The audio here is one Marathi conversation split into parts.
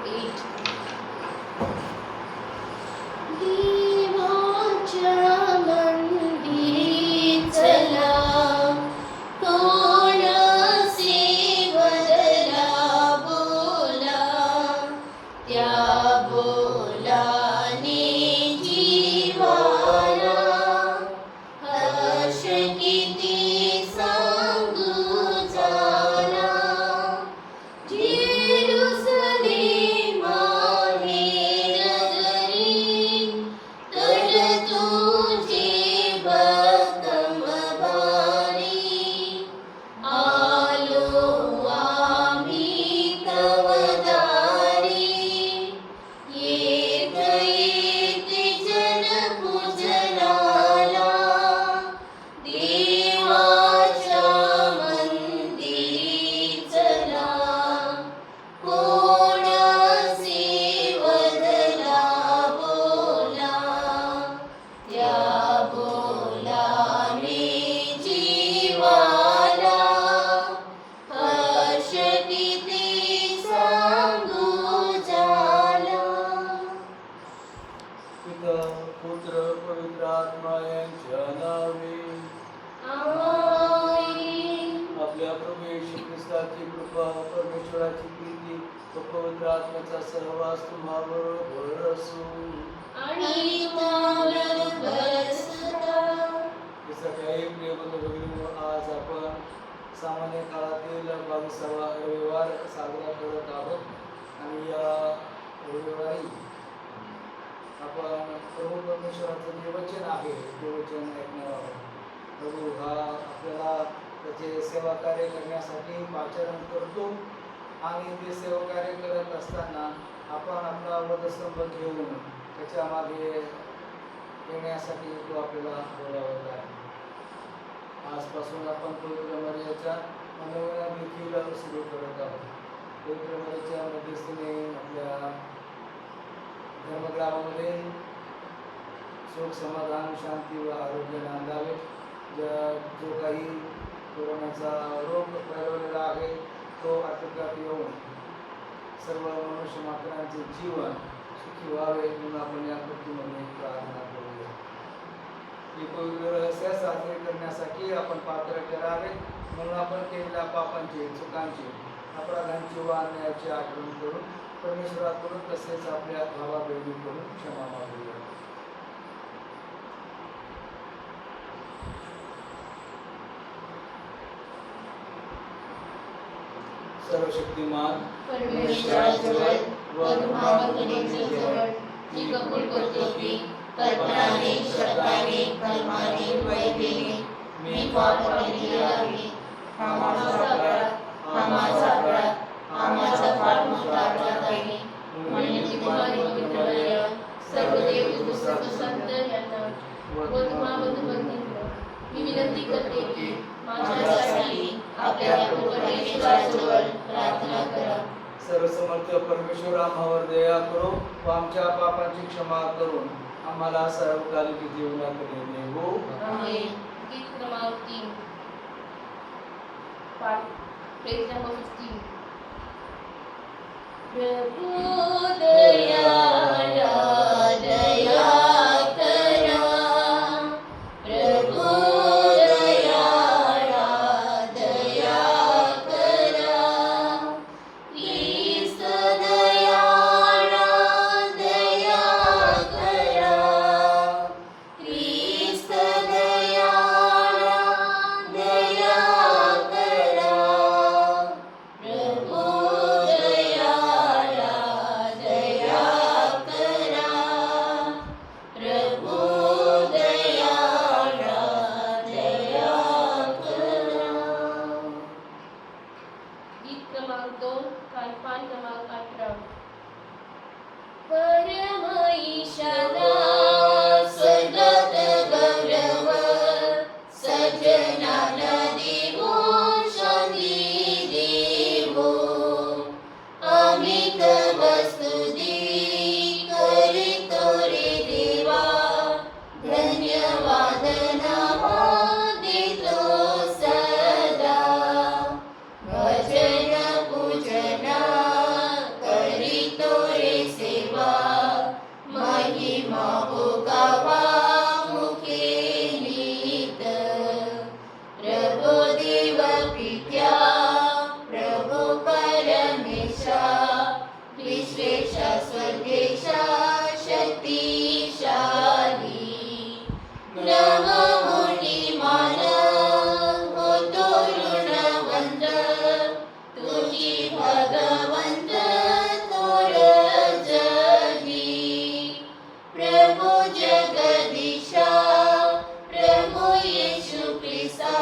8. देवाच्या मंदिरी चला, कोण सेवदला बोला, त्या बोलाने जीवाला हर्ष किती सांगू झाला. जेरुसलेमा हे नगरी, तर तुझे भक्तमभारी. आलो आम्ही तव दारी, येत येते जन पूजनाला. देवाच्या मंदिरी चला, कोण सेवदला बोला, त्या बोलाने जीवाला हर्ष किती सांगू झाला. पिता पुत्र पवित्र आत्मा यांच्या नावे. आमीन. आपल्या प्रभू येशू ख्रिस्ताची कृपा, परमेश्वराची प्रीती व पवित्र आत्म्याचा सहवास तुम्हाबरोबर असो. आणि तुझ्याबरोबर सुद्धा. हे सकाळी प्रिय बंधू, आज आपण सामान्य काळातील 22वा रविवार साजरा करत आहोत. आणि या रविवारी आपण प्रभू परमेश्वराचं जे वचन आहे ते वचन ऐकणार आहोत. प्रभू हा आपल्याला त्याचे सेवा कार्य करण्यासाठी पाचारण करतो. आणि ते सेवा कार्य करत असताना आपण आपला वधस्तंभ घेऊन त्याच्या मागे येण्यासाठी तो आपल्याला बोलावत आहे. आजपासून आपण पवित्र मर्यादेचा मनोवळा देखील सुरू करत आहोत. पवित्र मर्यादेच्या मध्यस्थीने आपल्या धर्मग्रामामध्ये सुख, समाधान, शांती व आरोग्य नांदावे. जो काही कोरोनाचा रोग फैलवलेला आहे तो आटोक्यात येऊन सर्व मनुष्य मात्रांचे जीवन सुखी व्हावे म्हणून आपण या कृतीमध्ये प्रार्थना करूया. ही पवित्र रहस्य साजरे करण्यासाठी आपण पात्र करावे म्हणून आपण केलेल्या पापांची, चुकांची, अपराधांची व अन्यायाची आठवण करून परमेश्वराकडून तसेच आपल्या भावा बहिणीकडून क्षमा मागूया. सर्वशक्तिमान परमेश्वराजवळ व महाभक्तांजवळ मी कबूल करतो की कल्पनाने, शब्दाने, कर्माने, वैभवेने मी पाप केले आहे. हा माझा अपराध, हा माझा अपराध, हा माझा फार मोठा अपराध आहे. म्हणून तुम्हाला पवित्र सर्व देव सर्व संत यांना व तुम्हा बंधूंना मी विनंती करते की माझ्यासाठी आपल्या प्रभू परमेश्वराजवळ प्रार्थना करा. सर्वसमर्थ परमेश्वर आम्हावर दया करो व आमच्या पापांची क्षमा करून आम्हाला सर्वकालिक जीवनाकडे नेवो. आमेन. गीत क्रमांक 3. पाठ पेज नंबर 15. प्रभू दयाळा दया करा, प्रभू दयाळा दया करा, ख्रिस्त दयाळा दया करा, ख्रिस्त दयाळा दया करा, प्रभू दयाळा येशू ख्रिस्ता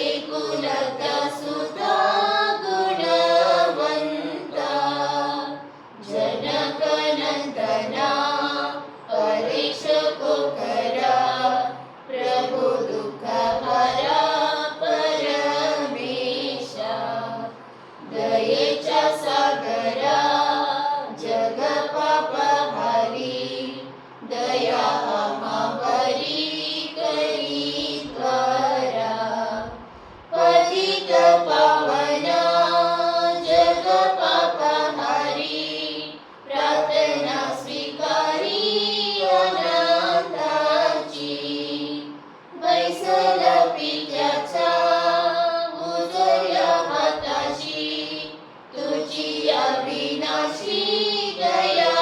एकुलता सुता गुणवंता जनक नंदना परेश कोकरा प्रभु दुःख हरा परमेशा दयेच्या सागरा जग पापहारी दया आम्हावरी करी त्वरा पतित पावना जग पापहारी प्रार्थना स्वीकारी अनाथाची बैसल पित्याच्या उजळ्या हाताशी तुझी अविनाशी दया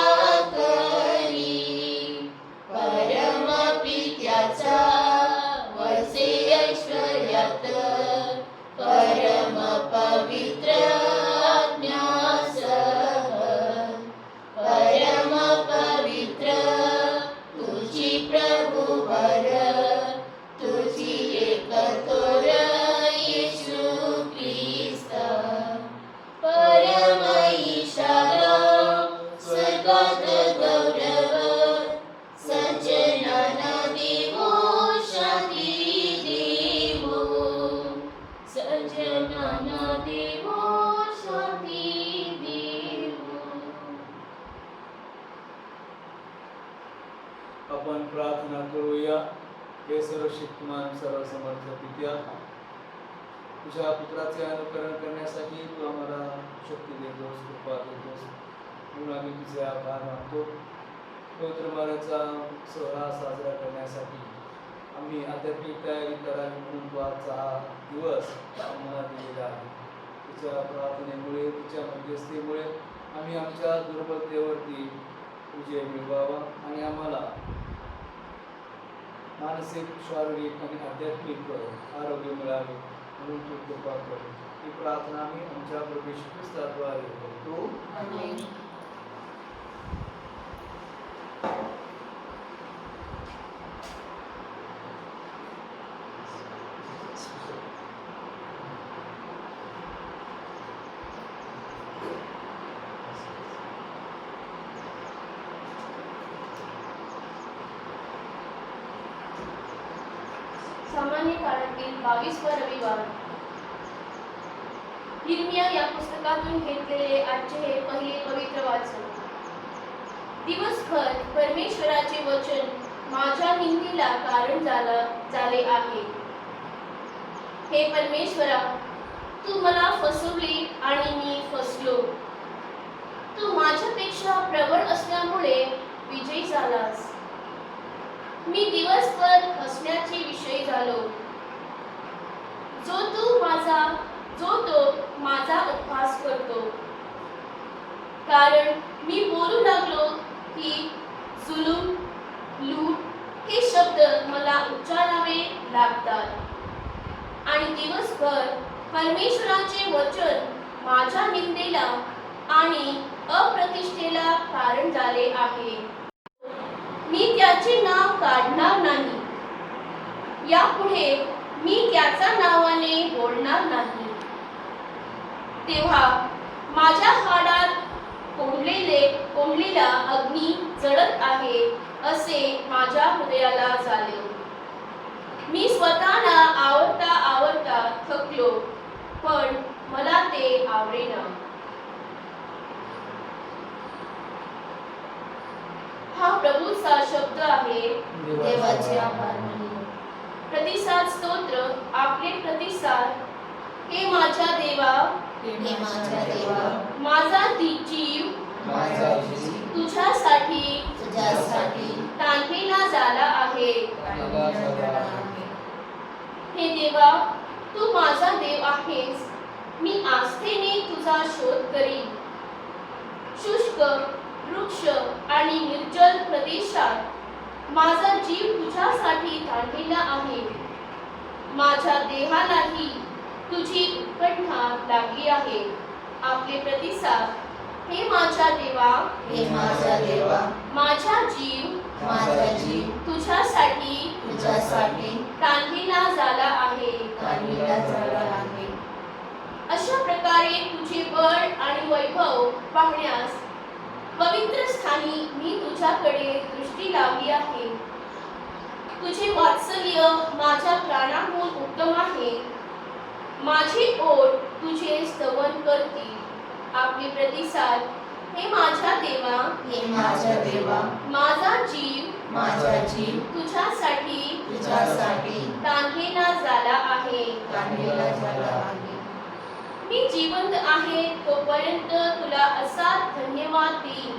करी परम पित्याचा वसे ऐश्वर्यात परम पवित्र आज्ञासह परम पवित्र तुझी प्रभुवर तुझी एकतोर येशू ख्रिस्ता परम ईशारा स्वर्गात गौरव सज्जनाना देवो शांती देवो सज्जनाना देवो शांती देवो. आपण प्रार्थना करूया. हे सर्वशक्तिमान सर्वसमर्थ पित्या, तुझ्या पुत्राचे अनुकरण करण्यासाठी तू आम्हाला शक्ती देतोस, कृपा देतोस, म्हणून आम्ही तुझे आभार मानतो. पवित्र मार्गाचा सोहळा साजरा करण्यासाठी आम्ही आध्यात्मिक तयारी करावी म्हणून तू आजचा हा दिवस आम्हाला दिलेला आहे. तुझ्या प्रार्थनेमुळे तुझ्या मध्यस्थीमुळे आम्ही आमच्या दुर्बलतेवरती विजय मिळवावा आणि आम्हाला मानसिक, शारीरिक आणि आध्यात्मिक आरोग्य मिळावे म्हणून तू कृपा कर. ही प्रार्थना आम्ही आमच्या प्रभू येशू ख्रिस्ताद्वारे करतो. आमेन. सामान्य काळातील 22वा रविवार. इर्मिया या पुस्तकातून घेतलेले आजचे हे पहिले पवित्र वाचन. दिवसभर परमेश्वराचे वचन माझ्या निंदेला कारण झाले आहे. हे परमेश्वरा, तू मला फसवले आणि मी फसलो. तू माझ्यापेक्षा प्रबळ असल्यामुळे विजयी झालास. मी दिवसभर हसण्याचे विषय झालो. जो तो माझा उपहास करतो. कारण मी बोलू लागलो की जुलूम, लूट हे शब्द मला उच्चारावे लागतात आणि दिवसभर परमेश्वराचे वचन माझ्या निंदेला आणि अप्रतिष्ठेला कारण झाले आहे. मी त्याचे नाव काढणार नाही. यापुढे मी त्याच्या नावाने बोलणार नाही. तेव्हा माझ्या हाडात कोंडलेला अग्नी जळत आहे असे माझ्या हृदयाला झाले. मी स्वतःला आवरता थकलो, पण मला ते आवडेना. हा प्रभूचा शब्द आहे. देवाचे आभार मानू. प्रतिसाद स्तोत्र. आपले प्रतिसाद. हे माझ्या देवा, हे माझ्या देवा, माझा जीव माझा जीव तुझ्यासाठी ताणलेला झाला आहे. हे देवा, तू माझा देव आहेस. मी आस्थेने तुझा शोध करीन. शुष्क, वृक्ष आणि निर्जल प्रदेशात माझा जीव तुझ्यासाठी ताणलेला आहे. माझ्या देहालाही तुझी उत्कंठा लागली आहे. आपले प्रतिसाद. हे माझ्या देवा, हे माझा देवा, माझा जीव माझा जीव तुझ्यासाठी तुझ्यासाठी काढलेला झाला आहे. काढलेला झाला आहे. अशा प्रकारे तुझे बळ आणि वैभव पाहण्यास पवित्र स्थानी मी तुझ्याकडे दृष्टी लावली आहे. तुझे वात्सल्य माझ्या प्राणाहून उत्तम आहे. माझी ओढ तुझे स्तवन करतील. आपले प्रतिसाद हे माझ्या देवा, हे माझ्या देवा, माझा जीव माझा जीव तुझ्यासाठी तुझ्यासाठी काढलेला झाला आहे. काढलेला झाला आहे. मी जिवंत आहे तोपर्यंत तुला असा धन्यवाद देईन.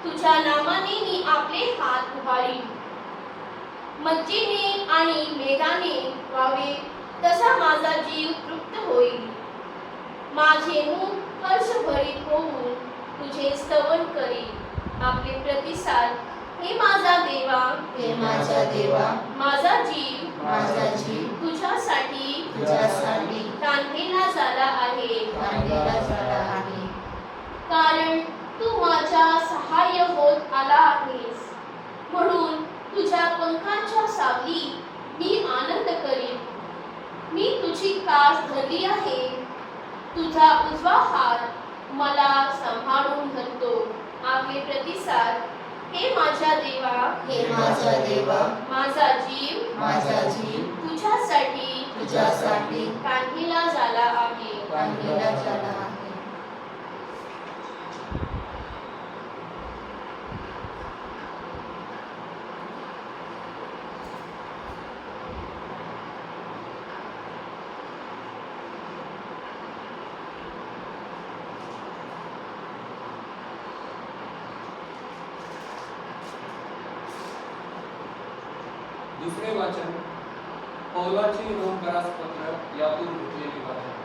तुझ्या नामाने मी आपले हात उभारीन. मज्जेने आणि मेघाने व्हावे तसा माझा जीव तृप्त होईल. माझे मुख हर्षभरीत होऊन तुझे स्तवन करील. आपले प्रतिसाद हे माझा देवा, हे माझ्या देवा, माझा जीव माझा जीव तुझ्यासाठी तुझ्यासाठी काढलेला झाला आहे. काढलेला झाला आहे. कारण तू माझ्या सहाय्य होत आला आहेस. म्हणून तुझ्या पंखांच्या सावली मी आनंद करीन. मी तुझी कास धरली आहे. तुझा उजवा हात मला सांभाळून धरतो. आपले प्रतिसाद हे माझ्या देवा, हे माझा देवा, माझा जीव माझा जीव तुझ्यासाठी तुझ्यासाठी काढलेला झाला आहे. काढलेला झाला आहे. दुसरे वाचन पौलाची रोमकरास पत्र यातून घेतलेले वाचन.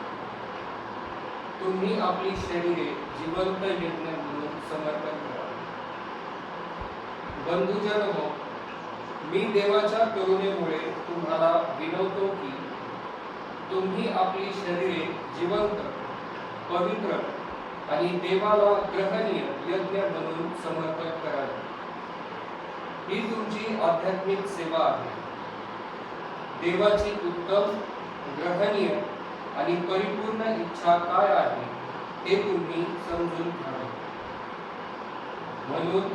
तुम्ही आपली शरीरे जिवंत यज्ञ म्हणून समर्पण करा. बंधुजन हो, मी देवाच्या करुणेमुळे तुम्हाला विनवतो की तुम्ही आपली शरीरे जिवंत, पवित्र आणि देवाला ग्रहणीय यज्ञ म्हणून समर्पण करावे. ही तुमची आध्यात्मिक सेवा आहे. देवाची उत्तम, ग्रहणीय आणि परिपूर्ण इच्छा काय आहे हे तुम्ही समजून घ्यावे. म्हणून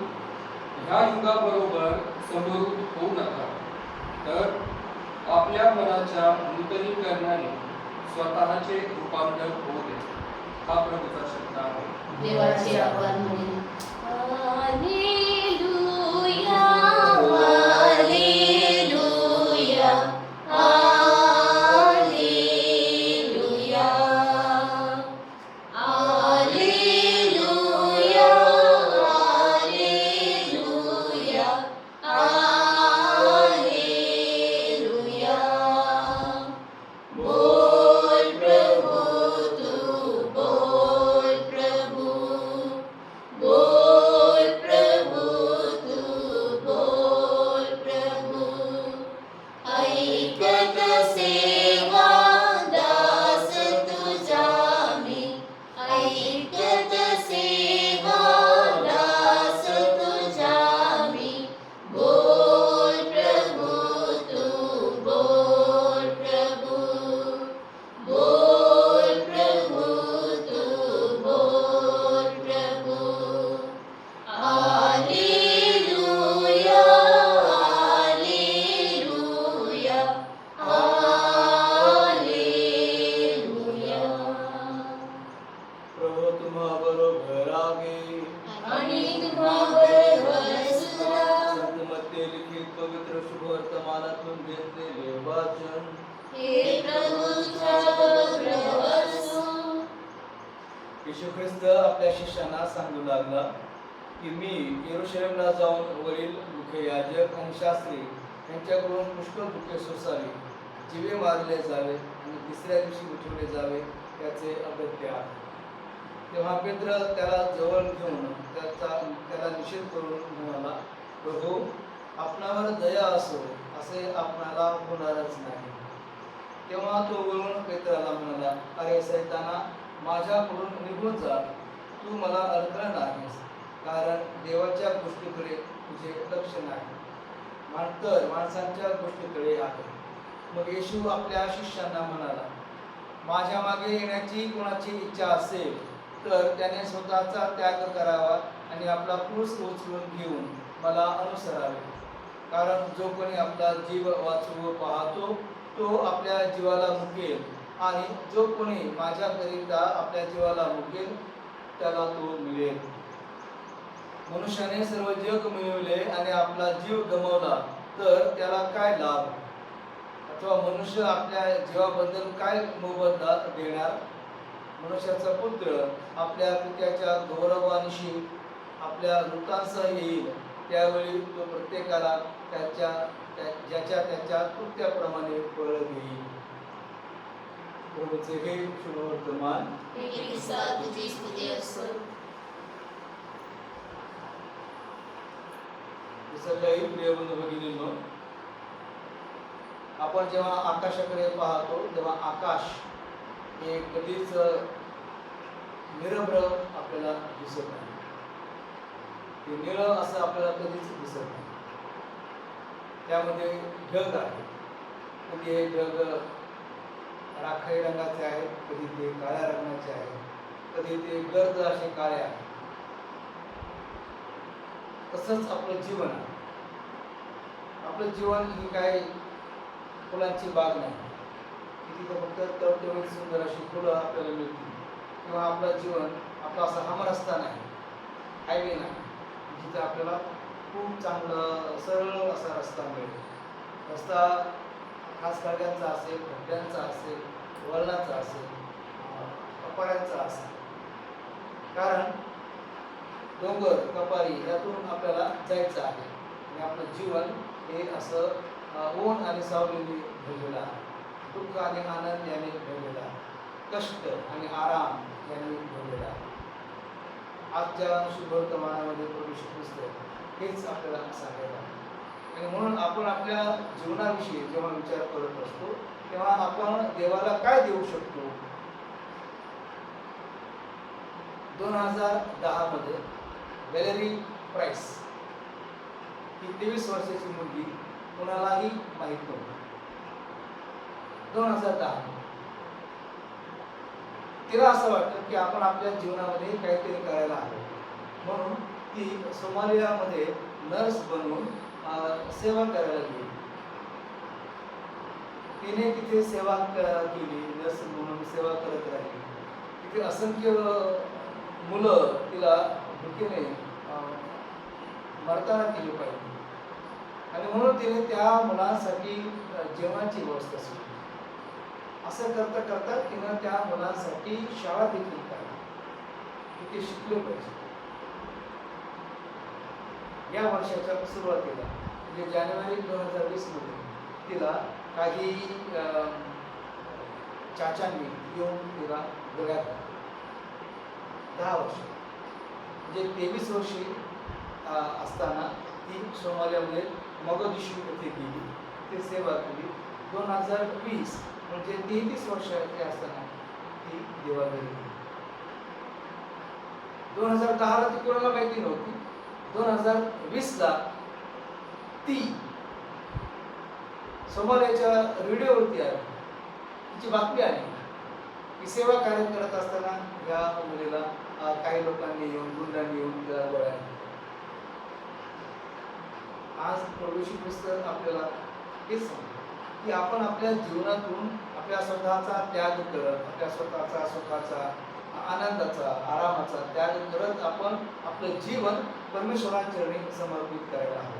ह्या युगाबरोबर समरूप होऊ नका, तर आपल्या मनाच्या नूतनीकरणाने स्वतःचे रूपांतर होऊ दे. हा प्रभूचा शब्द आहे. देवाचे आभार मानूया. Hallelujah, hallelujah, hallelujah, hallelujah, hallelujah, hallelujah. बोल प्रभु तू, बोल प्रभु, बोल प्रभु तू, बोल प्रभु. ऐकत सेवा दास तुझा मी, ऐकत सेवा दास तुझा मी. बोल प्रभु तू, बोल प्रभु, बोल प्रभु तू, बोल प्रभु. Hallelujah, hallelujah, hallelujah. प्रभू तुम्हा बरोबर आहे. आणि तुम्हाबरोबर सुद्धा संतमध्ये लिखित पवित्र शुभवर्तमानातून घेतलेले वाचन. हे प्रभूच्या बरोबर असो. येशू ख्रिस्त आपल्या शिष्यांना सांगू लागला की मी येरुशलेमला जाऊन वरील मुख्य याजक आणि शास्त्री यांच्याकडून पुष्कळ भुके सोसावी, जीवे मारले जावे आणि तिसऱ्या दिवशी उठवले जावे याचे अगत्य आहे. तेव्हा पेत्र त्याला जवळ घेऊन त्याला निषेध करून म्हणाला, प्रभू, आपणावर दया असो असे आपणाला होणारच नाही. तेव्हा तो वळून पेत्राला म्हणाला, अरे सैताना, माझ्याकडून निघून जा, तू मला अडखळ नाहीस, कारण देवाच्या गोष्टीकडे तुझे लक्ष नाही. तर माणसांच्या गोष्टीकडे आहे. मग येशू आपल्या शिष्यांना म्हणाला, माझ्या मागे येण्याची कोणाची इच्छा असेल तर त्याने स्वतःचा त्याग करावा आणि आपला क्रूस उचलून घेऊन मला अनुसरावे. कारण जो कोणी आपला जीव वाचवू पाहतो तो आपल्या जीवाला मुकेल, आणि जो कोणी माझ्याकरिता आपल्या जीवाला मुकेल त्याला तो मिळेल. मनुष्याने सर्व जग मिळवले आणि आपला जीव गमावला तर त्याला काय लाभ? अथवा मनुष्य आपल्या जीवाबद्दल काय मोबदला देणार? मनुष्याचा पुत्र आपल्या पित्याच्या गौरवानिशी आपल्या दूतांसह येईल, त्यावेळी तो प्रत्येकाला ज्याच्या त्याच्या कृत्याप्रमाणे फळ देईल. प्रभूचे हे शुभवर्तमान. हे ख्रिस्ता तुझी स्तुती असो. सगळ्याही प्रिय बंधू भगिनींनो, आपण जेव्हा आकाशाकडे पाहतो तेव्हा आकाश हे कधीच निरभ्र आपल्याला दिसत नाही. ते निळ असं आपल्याला कधीच दिसत नाही. त्यामध्ये ढग आहे. कधी हे ढग राखाडी रंगाचे आहेत, कधी ते काळ्या रंगाचे आहेत, कधी ते गर्द असे काळे आहेत. तसंच आपलं जीवन आहे. आपलं जीवन ही काय फुलांची बाग नाही की तिथं फक्त टवटवीत सुंदर अशी फुलं आपल्याला मिळतील, किंवा आपलं जीवन आपला असा हमरस्ता नाही, हायवे नाही जिथे आपल्याला खूप चांगलं सरळ असा रस्ता मिळेल. रस्ता खास खड्ड्यांचा असेल, खड्ड्यांचा असेल, वळणाचा असेल, कपाऱ्यांचा असेल. कारण डोंगर कपारी यातून आपल्याला जायचं आहे आणि आपलं जीवन हे असं ऊन आणि सावलीने भरलेलं आहे. दुःख आणि आनंद याने भरलेला आहे. कष्ट आणि आराम यांनी भरलेला आहे. आजच्या शुभवर्तमानामध्ये प्रभू येशू ख्रिस्त हेच आपल्याला सांगायला आहे. आणि म्हणून आपण आपल्या जीवनाविषयी जेव्हा विचार करत असतो तेव्हा आपण देवाला काय देऊ शकतो. 2010 मध्ये व्हॅलेरी प्राइस ही 23 वर्षाची मुलगी कोणालाही माहीत नव्हती. 2010 तिला असं वाटतं की आपण आपल्या जीवनामध्ये काहीतरी करायला हवं, म्हणून ती सोमालियामध्ये नर्स बनून सेवा करायला गेली. तिने तिथे सेवा केली, नर्स म्हणून सेवा करत राहिली. तिथे असंख्य मुलं तिला भुकेने मरताना केली पाहिजे, आणि म्हणून तिने त्या मुलांसाठी जेवणाची व्यवस्था सुरू केली. असं करता करता तिनं त्या मुलांसाठी शाळा देखील काढली, तिथे शिकले पाहिजे. या वर्षाच्या सुरुवातीला म्हणजे जानेवारी 2020 मध्ये तिला काही चाचांनी येऊन तिला गोळ्या 10 वर्ष म्हणजे 23 वर्षे असताना ती सोमालियामध्ये मोगदिशू येथे गेली, ते सेवा केली. 2020 म्हणजे 33 वर्षाची असताना ती देवाघरी गेली. 2010 ला ती कोणाला माहिती नव्हती. 2020 ला ती सोमालियाच्या रेडिओवरती आली, तिची बातमी आली की सेवा कार्य करत असताना या मुलीला काही लोकांनी येऊन गुंडांनी येऊन तिला गोळ्या. आज प्रभू येशू ख्रिस्त आपल्याला हेच सांगतो की आपण आपल्या जीवनातून आपल्या स्वतःचा त्याग करत, आपल्या स्वतःचा आनंदाचा, आरामाचा त्याग करत आपण आपलं जीवन परमेश्वराच्या चरणी समर्पित करायला हवं.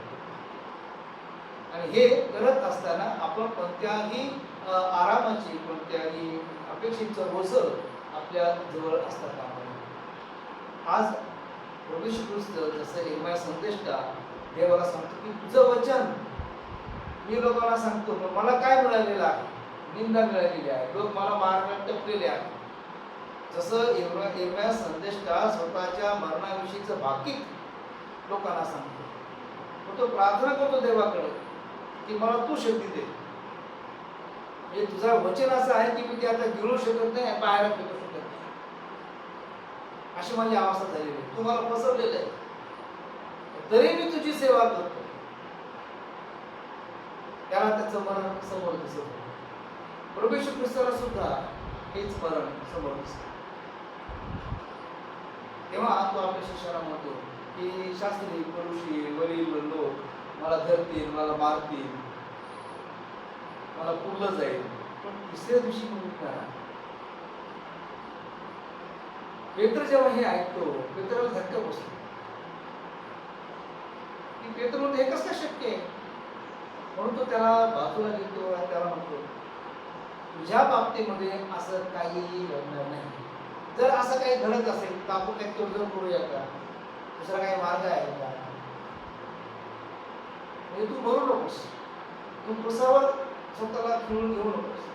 आणि हे करत असताना आपण कोणत्याही आरामाची, कोणत्याही अपेक्षेचं ओझं आपल्या जवळ असता कामा नये. आज प्रभू येशू ख्रिस्त जसं यिर्मया संदेष्टा देवाला सांगतो की तुझं वचन मी लोकांना सांगतो, पण मला काय मिळालेलं आहे? निंदा मिळालेली आहे, लोक मला मारण्यात टपलेले आहेत. जसं यिर्मया संदेष्टा स्वतःच्या मरणाविषयीचं भाकीत लोकांना सांगतो, तो प्रार्थना करतो देवाकडे की मला तू शक्ती दे. म्हणजे तुझं वचन असं आहे की मी ते आता गिळू शकत नाही, बाहेर फेकू शकत नाही, अशी माझी अवस्था झालेली आहे. तू मला फसवलेलं आहे. तरी मी तुझी सेवा करतो. त्याला त्याचं मरण समोर दिसत होतं. प्रभू येशू ख्रिस्ताला सुद्धा हेच मरण समोर दिसत. तेव्हा तो आपल्या शिष्याला म्हणतो की शास्त्री, फरीसी, वडील लोक मला धरतील, मला मारतील, मला पुरलं जाईल, पण तिसऱ्या दिवशी मी उठणार. पेत्र जेव्हा हे ऐकतो, पेत्राला धक्का बसतो की पेत्र म्हणतो हे कसं काय शक्य आहे. म्हणून तो त्याला बाजूला घेतो आणि त्याला म्हणतो तुझ्या बाबतीमध्ये असं काहीही घडणार नाही. जर असं काही घडत असेल तर आपण काही तोडजोड करूया का, दुसरा काही मार्ग आहे का. म्हणजे तू भरू नकोस, तू पुसावर स्वतःला खिळून घेऊ नकोस.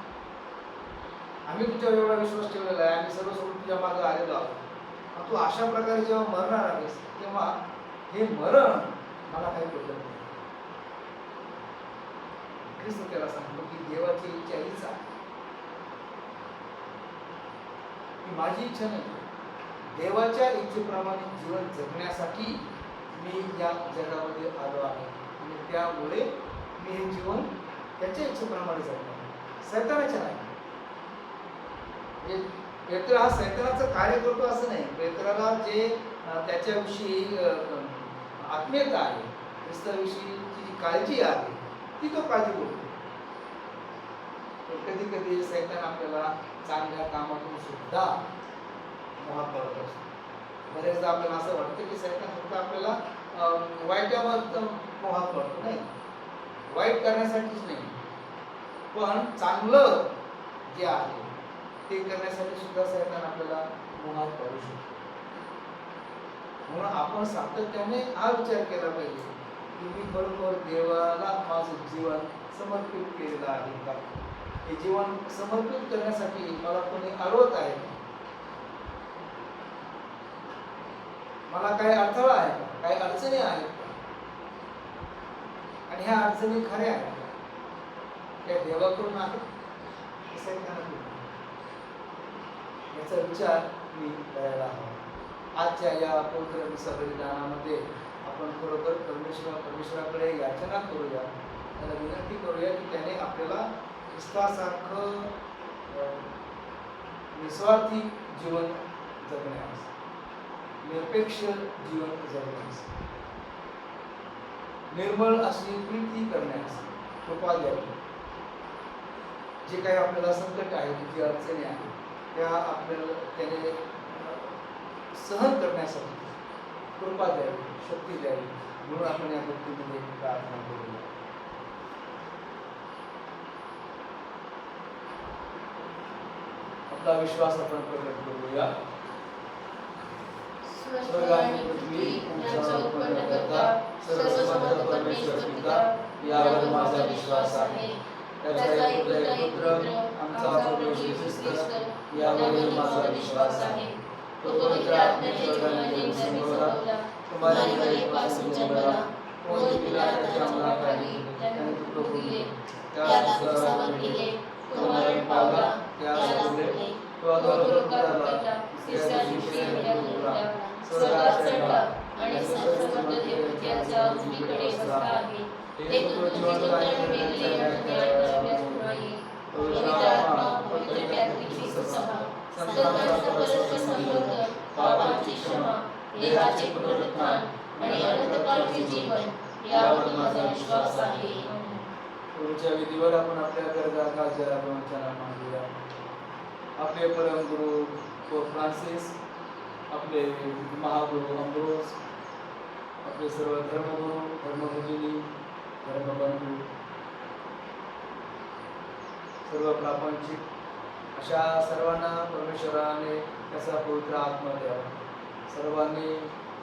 आम्ही तुझ्यावर एवढा विश्वास ठेवलेला आहे, आम्ही सर्व सोडून तुझ्या मागे आलेलो आहोत. तू अशा प्रकारे जेव्हा मरणार आहेस तेव्हा हे मरण मला काही पटत नाही. ख्रिस्त त्याला सांगतो की देवाची इच्छा हीच आहे की माझी इच्छा नाही, देवाच्या इच्छेप्रमाणे जीवन जगण्यासाठी मी या जगामध्ये आलो आहे आणि त्यामुळे मी हे जीवन त्याच्या इच्छेप्रमाणे जगणार, सैतानाच्या नाही. पेत्र हा सैतानाचं कार्य करतो असं नाही. पेत्राला जे त्याच्याविषयी आत्मीयता आहे, ख्रिस्ताविषयीची जी काळजी आहे ती तो काळजी करतो. कधी कधी सैतान आपल्याला चांगल्या कामातून सुद्धा मोहात पडत असतो. बरेचदा आपल्याला असं वाटतं की सैतान फक्त आपल्याला वाईटावर मोहात पडतो. नाही, वाईट करण्यासाठीच नाही, पण चांगलं जे आहे ते करण्यासाठी सुद्धा सैतान आपल्याला मोहात पडू शकतो. म्हणून आपण सातत्याने हा विचार केला पाहिजे की मी बरोबर देवाला माझं जीवन समर्पित केलेलं आहे का. हे जीवन समर्पित करण्यासाठी मला कोणी अडवत आहे, मला काही अडथळा आहे का, काही अडचणी आहेत का, आणि ह्या अडचणी खऱ्या आहेत का, त्या देवाकडून आहेत सैतानाकडून, याचा विचार मी करायला हवा. आजच्या या पवित्र बलिदानामध्ये आपण खरोखर परमेश्वराकडे याचना करूया, त्याला विनंती करूया की त्याने आपल्याला ख्रिस्तासारखं निस्वार्थी जीवन जगण्यास, निरपेक्ष जीवन जगण्यास, निर्मळ अशी प्रीती करण्यास कृपा द्यावी. जे काही आपल्याला संकट आहे, जी अडचणी आहे, त्या आपल्याला त्याने सहन करण्यासाठी कृपा द्यावी, शक्ती द्यावी. म्हणून आपण या भक्तीमध्ये प्रार्थना करूया. आपला विश्वास आपण प्रकट करूया. स्वर्ग आणि पृथ्वी यांचा उत्पन्नकर्ता सर्वसमर्थ परमेश्वर पिता यावर माझा विश्वास आहे. त्याचा एक पुत्र आमचा प्रभू येशू ख्रिस्त यावर माझा विश्वास आहे. तो पवित्र आत्म्याने जन्माने संभवला, कुमारी मरियमपासून जन्मला, पोंती पिलाताच्या अंगाखाली त्याने दुःख भोगले, त्याला दिवसावर केले, तो मरण पावला, त्यास सोडले, तो अधोलोकात उतरला, तिसऱ्या दिवशी हृदयात उठला, स्वर्गात चढला आणि सर्वसमर्थ देवतेच्या उजवीकडे बसला आहे. ते जिवंत आणि वेगळे पवित्र आत्मा, पवित्र कॅथलिक सभा, संतांचा परस्पर संबंध, पापांची क्षमा, देहाचे पुनरुत्थान आणि अनंतकाळचे जीवन यावर माझा विश्वास आहे. गुरुच्या विधीवर आपण आपल्या गरजा काळज्या दोनच्या मागूया. आपले परमगुरु पोप फ्रान्सिस, आपले महागुरु अम्ब्रोस, आपले सर्व धर्मगुरु, धर्मभगिनी, धर्मबंधू, सर्व प्रापंचिक, अशा सर्वांना परमेश्वराने त्याचा पवित्र आत्मा द्यावा. सर्वांनी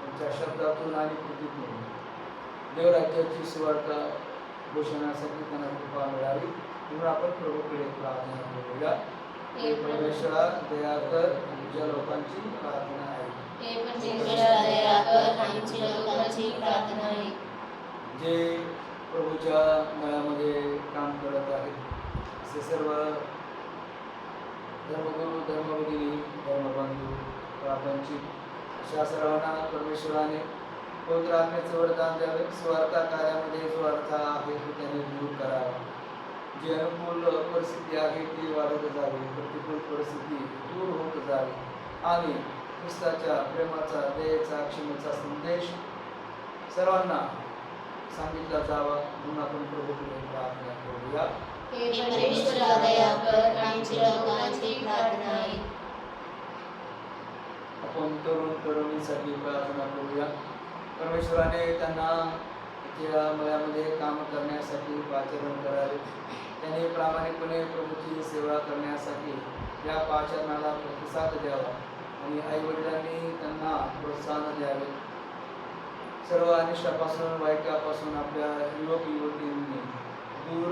त्यांच्या शब्दातून आणि कृतीतून देवराज्याची सुवार्ता घोषणासाठी त्यांना कृपा मिळावी. म्हणून आपण प्रभूकडे प्रार्थना करूया. हे परमेश्वरा दया कर, तुझ्या लोकांची प्रार्थना आहे. हे परमेश्वरा दया कर, आमच्या लोकांची प्रार्थना आहे. जे प्रभूच्या मळ्यामध्ये काम करत आहेत असे सर्व धर्मगुरु, धर्मभगिनी, धर्मबंधू, प्रापंचिक, अशा सर्वांना परमेश्वराने पवित्र आत्म्याचे वरदान द्यावे. स्वार्थ कार्यामध्ये जो अर्थ आहे तो त्याने दूर करावा. जी अनुकूल परिस्थिती आहे ती वाढत जावी, प्रतिकूल परिस्थिती दूर होत जावी आणि ख्रिस्ताच्या प्रेमाचा, दयेचा, क्षमेचा संदेश सर्वांना सांगितला जावा म्हणून आपण प्रभूकडे प्रार्थना करूया. हे परमेश्वरा दया कर, आमच्या लोकांची प्रार्थना ऐक. आपण तरुणीसाठी प्रार्थना करूया. परमेश्वराने त्यांना त्या मळ्यामध्ये काम करण्यासाठी पाचारण करावे. त्यांनी प्रामाणिकपणे प्रभूची सेवा करण्यासाठी या पाचारणाला प्रतिसाद द्यावा आणि आईवडिलांनी त्यांना प्रोत्साहन द्यावे. सर्व अनिष्टापासून, वाईटापासून आपल्या युवक युवतींनी दूर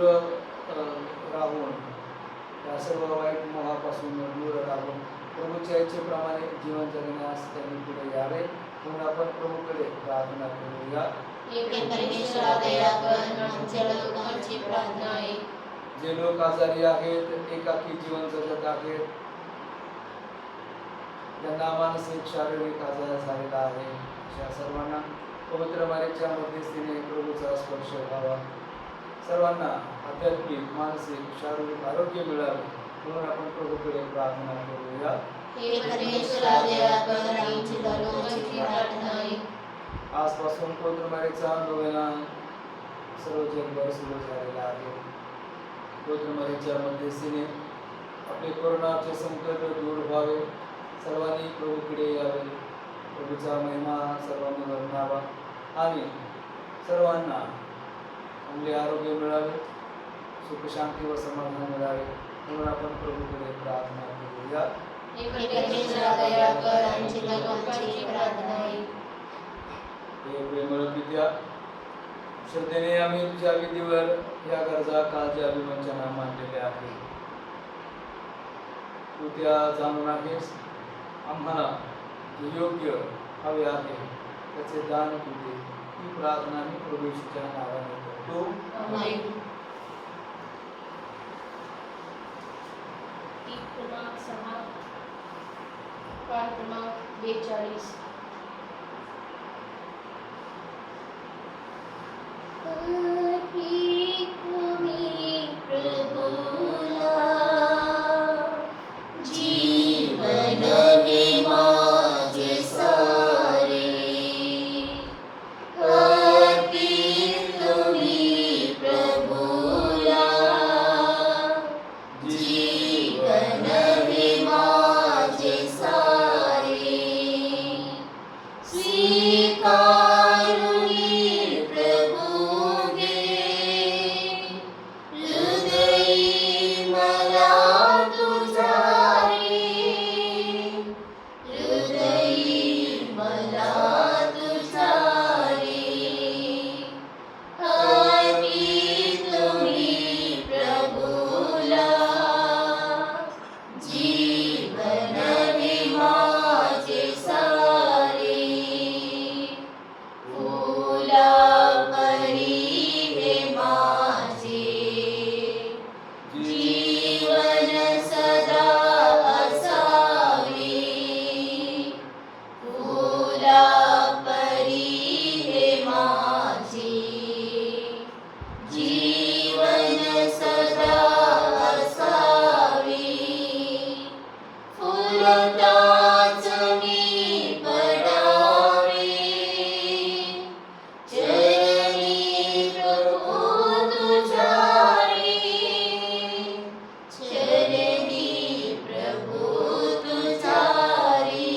राहून, त्या सर्व वाईट मोहापासून दूर राहून प्रभूच्या इच्छेप्रमाणे जीवन जगण्यास त्यांनी पुढे यावे म्हणून आपण प्रभूकडे प्रार्थना करूया. हे परमेश्वरा दया कर, आमच्या लोकांची प्रार्थना ऐक. जे लोक आजारी आहेत, एकाकी जीवन जगत आहेत, ज्यांना मानसिक शारीरिक आजार झालेला आहे, अशा सर्वांना पवित्र मारेच्या मध्यस्थीने प्रभूचा स्पर्श व्हावा. सर्वांना आध्यात्मिक, मानसिक, शारीरिक आरोग्य मिळावे म्हणून आपण प्रभूकडे प्रार्थना करूया. हे परमेश्वरा दया कर, आमच्या लोकांची प्रार्थना ऐक. आजपासून पवित्र मारेचा नोवेना सर्व जगभर सुरू झालेला आहे. पवित्र मारेच्या मध्यस्थीने आपले कोरोनाचे संकट दूर व्हावे, सर्वांनी प्रभूकडे यावे, प्रभूचा महिमा सर्वांनी वर्णावा आणि सर्वांना चांगले आरोग्य मिळावे, सुख शांती व समाधान मिळावे म्हणून आपण प्रभूकडे प्रार्थना करूया. हे परमेश्वरा दया कर, आमच्या लोकांची प्रार्थना ऐक. हे प्रेमळ पित्या, श्रद्धेने आम्ही तुझ्या विधीवर या गरजा, काळजी, अभिवंचना मांडलेल्या आहेत. तू त्या जाणून आहेस. आम्हाला जे योग्य हवे आहे त्याचे दान तू दे. ही प्रार्थना मी प्रभू येशूच्या नावाने करतो. आमेन. गीत क्रमांक 6, पाठ क्रमांक 42. जीवन में माझे सारे अर्पित तुम्ही प्रभूला. जीवन में माझे सारे स्वीकारुनी प्रभू गे. हृदयी मला तुझा रे, हृदयी मला तुझा रे. अर्पित तुम्ही प्रभूला. जीवन में माझे सारे फुला परी हे माझे. जीवन सदा असावे फुला परी हे माझे. जीवन सदा असावे फुलताच मी पडावे. चरणी प्रभू तुझ्या रे, चरणी प्रभू तुझा रे.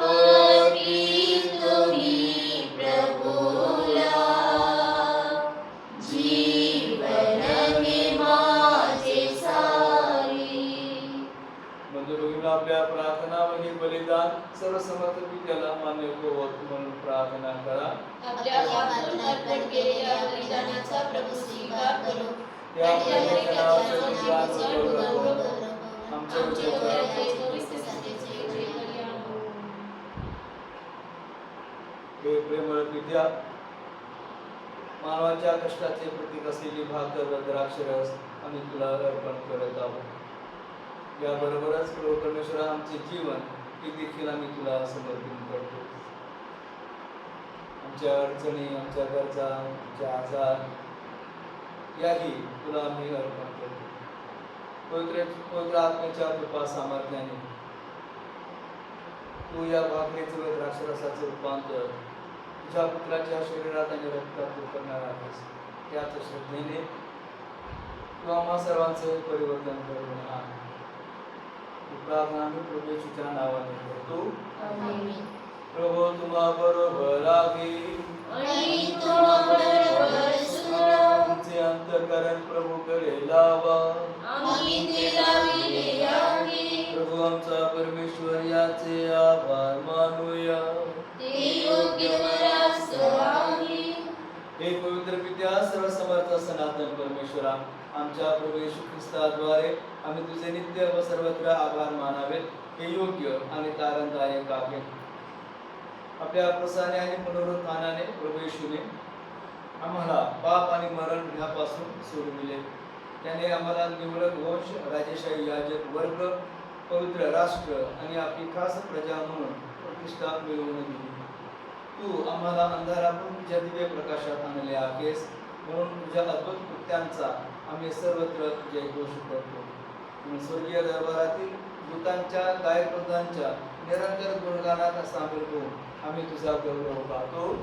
अर्पित तुम्ही प्रभूला. जीवन में माझे सारे. बंधू आपल्या प्रार्थना व हे बलिदान सर्वसमर्थ पित्याला मान्य होत म्हणून प्रार्थना करा. आपल्या हातून अर्पण केलेल्या बलिदानाचा प्रभू स्वीकार करो. त्या आणि प्रभूच्या नावाचे बलिदान गौरव करो. करो. आमच्या आमच्या हृदयाचे हृदयाचे पवित्रतेचे जय हो. हे प्रेमळ पित्या, मानवाच्या कष्टाचे प्रतीक असलेली भाकर व द्राक्षरस आम्ही तुला अर्पण करत आहोत. याबरोबरच प्रभू परमेश्वरा, आमचे जीवन हे देखील आम्ही तुला समर्पित करतो. आमच्या अडचणी, आमच्या गरजा, आमच्या आजार याही तुला आम्ही अर्पण करतो. पवित्र आत्म्याच्या कृपा सामर्थ्याने तू या भाकरीचं व द्राक्षरसाचं रूपांतर तुझ्या पुत्राच्या शरीरात आणि रक्तात तू करणार आहेस. त्याच श्रद्धेने तू आम्हा सर्वांचं परिवर्तन करून आण. प्रार्थना आम्ही प्रभू येशूच्या नावाने करतो. आमेन. प्रभू तुम्हा बरोबर आहे. आणि तुमच्याबरोबर सुनो. तुमचे अंतःकरण प्रभूकडे लावा. आम्ही ते लाविले आहे. प्रभू आमचा परमेश्वर याचे आभार मानूया. ते योग्य वरास्त आहे. हे पवित्र पित्या सर्वसमर्थ सनातन परमेश्वरा, आमच्या प्रभू येशू ख्रिस्ताद्वारे आम्ही तुझे नित्य व सर्वत्र आभार मानावेत. हे योग्य आणि तारणदायक आहे. आपल्या प्रसाने आणि पुनरुत्थानाने प्रभू येशूने आम्हाला पाप आणि मरण ह्यापासून सोडविले. त्याने आम्हाला निवडक वंश, राजेशाही याजक वर्ग, पवित्र राष्ट्र आणि आपली खास प्रजा म्हणून प्रतिष्ठा मिळवून दिली. तू आम्हाला अंधारातून तुझ्या दिव्य प्रकाशात आणले आहेस. म्हणून तुझ्या अद्भुत कृत्यांचा आम्ही सर्वत्र जयघोष करतो. म्हणून स्वर्गीय दरबारातील दूतांच्या गायकवृंदांच्या निरंतर गुणगानात सामील होऊन आम्ही तुझा गौरव गातो.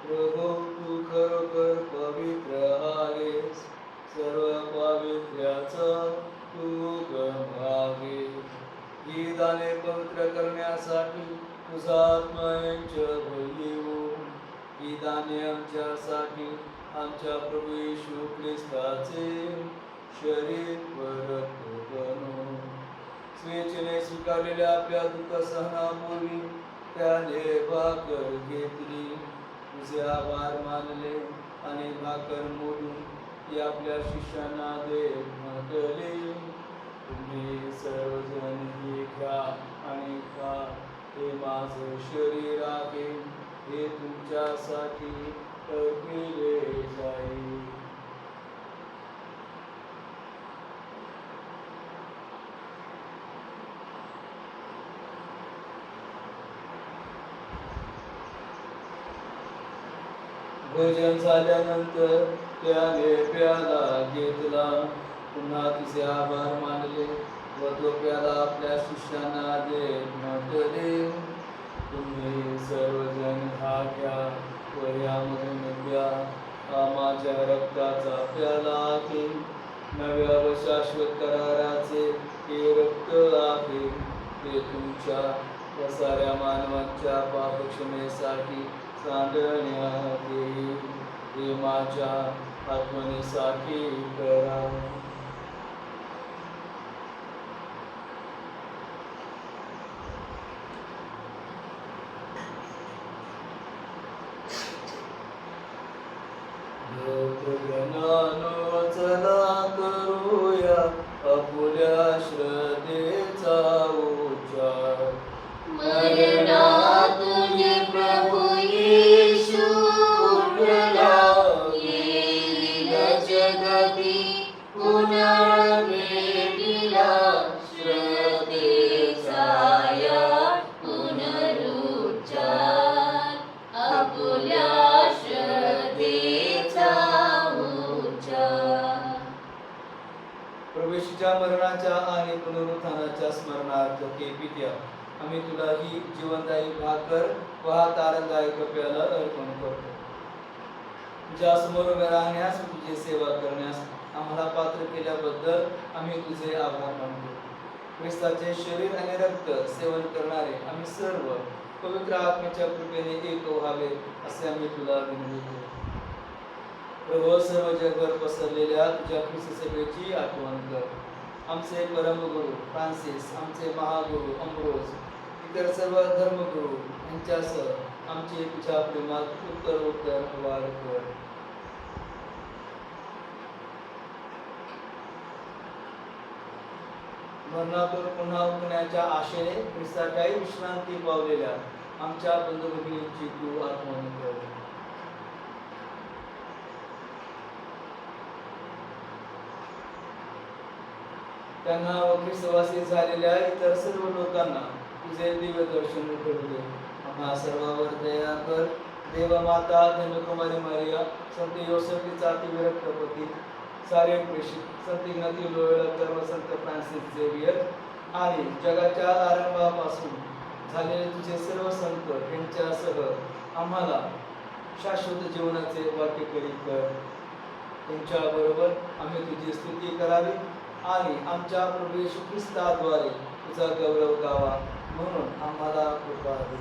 प्रभू तू खरोखर पवित्र आहेस. सर्व पावित्र्याचा तू उगम आहे. ही दाने पवित्र करण्यासाठी तुझा आत्मा यांच्यावर येऊन ही दाने आमच्यासाठी आमच्या प्रभू येशू ख्रिस्ताचे शरीर व रक्त बनवून स्वेच्छेने स्वीकारलेल्या आपल्या दुःख सहनापूर्वी त्याने भाकर घेतली, तुझे आभार मानले आणि भाकर मोडून ती आपल्या शिष्यांना देत म्हटले, तुम्ही सर्वजण हे घ्या आणि खा, हे माझे शरीर आहे, हे तुमच्यासाठी अर्पिले जाईल. भोजन झाल्यानंतर त्याने प्याला घेतला, पुन्हा तिचे आभार मानले व तो प्याला आपल्या शिष्यांना देत म्हटले, तुम्ही सर्वजण हा घ्या व यामधून प्या, हा माझ्या रक्ताचा प्याला आहे, नव्या व शाश्वत कराराचे हे रक्त आहे, ते तुमच्या व साऱ्या मानवांच्या पापक्षमेसाठी सांगण्यात येईल. हे माझ्या आठवणीसाठी करा. भक्तगणांनो, चला करूया आपुल्या श्रद्धेचा उच्चार. मरणातून प्रभू येशू उठला, येईल जगती पुन्हा भेटीला. श्रद्धेचा या पुनरुच्चार, आपुल्या श्रद्धेचा उच्चार. प्रभूच्या मरणाच्या आणि पुनरुत्थानाच्या स्मरणार्थ हे पित्या, आम्ही तुला ही जीवनदायी भाकर व हा तारणदायक प्याला अर्पण करतो. तुझ्या समोर उभे राहण्यास, तुझी सेवा करण्यास आम्हाला पात्र केल्याबद्दल आम्ही तुझे आभार मानतो. ख्रिस्ताचे शरीर आणि रक्त सेवन करणारे आम्ही सर्व पवित्र आत्म्याच्या कृपेने एक व्हावे असे आम्ही तुला विनवतो. प्रभू, सर्व जगभर पसरलेल्या तुझ्या ख्रिस्त सभेची आठवण कर. आमचे परमगुरु फ्रान्सिस, आमचे महागुरु अम्ब्रोज, इतर सर्व धर्मगुरु यांच्यासह आमची तुझ्या प्रेमात उत्तर वाढ कर. मरणातून पुन्हा उठण्याच्या आशेने ख्रिस्ताच्याही विश्रांती पावलेल्या आमच्या बंधू भगिनींची तू आठवण कर. त्यांना व ख्रिस्तवासी झालेल्या इतर सर्व लोकांना तुझे दिव्य दर्शन घडू दे. आम्हा सर्वांवर दया कर. देवमाता धन्यकुमारी मारिया, संत योसेफचा अतिविरक्त पती, सारे प्रेषित, संत इग्नाती लोयोला, संत फ्रान्सिस झेवियर आणि जगाच्या आरंभापासून झालेले तुझे सर्व संत यांच्यासह आम्हाला शाश्वत जीवनाचे वाटेकरी कर. त्यांच्याबरोबर आम्ही तुझी स्तुती करावी आणि आमच्या प्रभू येशू ख्रिस्ताद्वारे तुझा गौरव गावा, म्हणून आम्हाला कृपा दे.